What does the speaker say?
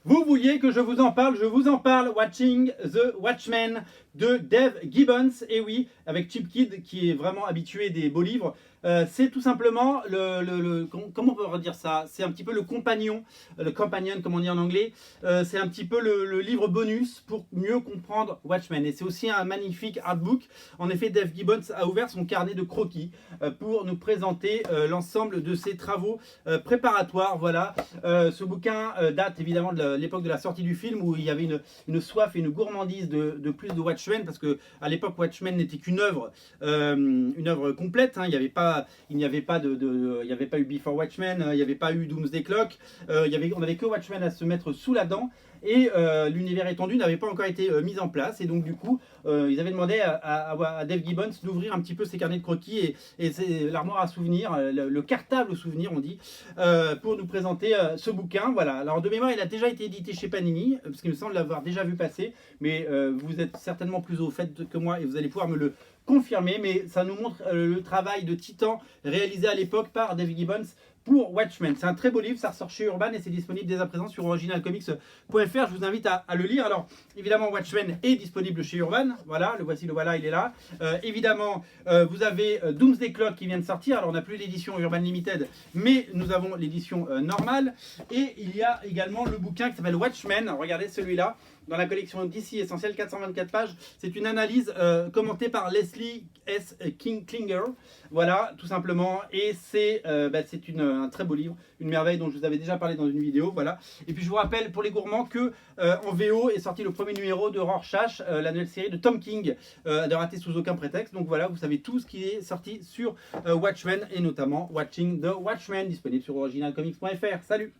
Vous vouliez que je vous en parle, je vous en parle. Watching the Watchmen de Dave Gibbons. Et oui, avec Chip Kid qui est vraiment habitué des beaux livres. C'est tout simplement comment on peut dire ça? C'est un petit peu le compagnon, le companion comme on dit en anglais. C'est un petit peu le livre bonus pour mieux comprendre Watchmen. Et c'est aussi un magnifique artbook. En effet, Dave Gibbons a ouvert son carnet de croquis pour nous présenter l'ensemble de ses travaux préparatoires. Voilà, ce bouquin date évidemment de l'époque de la sortie du film où il y avait une soif et une gourmandise de plus de Watchmen, parce que à l'époque Watchmen n'était qu'une œuvre complète. Hein. Il n'y avait pas eu Before Watchmen, il n'y avait pas eu Doomsday Clock, on n'avait que Watchmen à se mettre sous la dent. Et l'univers étendu n'avait pas encore été mis en place. Et donc du coup, ils avaient demandé à Dave Gibbons d'ouvrir un petit peu ses carnets de croquis et l'armoire à souvenirs, le cartable souvenir on dit, pour nous présenter ce bouquin. Voilà. Alors de mémoire, il a déjà été édité chez Panini, parce qu'il me semble l'avoir déjà vu passer. Mais vous êtes certainement plus au fait que moi et vous allez pouvoir me le confirmer. Mais ça nous montre le travail de titan réalisé à l'époque par Dave Gibbons pour Watchmen. C'est un très beau livre, ça ressort chez Urban et c'est disponible dès à présent sur originalcomics.fr. Je vous invite à le lire. Alors, évidemment, Watchmen est disponible chez Urban. Voilà, le voici, le voilà, il est là. Évidemment, vous avez Doomsday Clock qui vient de sortir. Alors, on n'a plus l'édition Urban Limited, mais nous avons l'édition normale. Et il y a également le bouquin qui s'appelle Watchmen. Regardez celui-là, dans la collection DC Essentiel, 424 pages. C'est une analyse commentée par Leslie S. Klinger. Voilà, tout simplement. Et c'est un très beau livre, une merveille dont je vous avais déjà parlé dans une vidéo. Voilà. Et puis je vous rappelle pour les gourmands que en VO est sorti le premier numéro de Rorschach, la nouvelle série de Tom King, de rater sous aucun prétexte. Donc voilà, vous savez tout ce qui est sorti sur Watchmen et notamment Watching the Watchmen, disponible sur originalcomics.fr. Salut!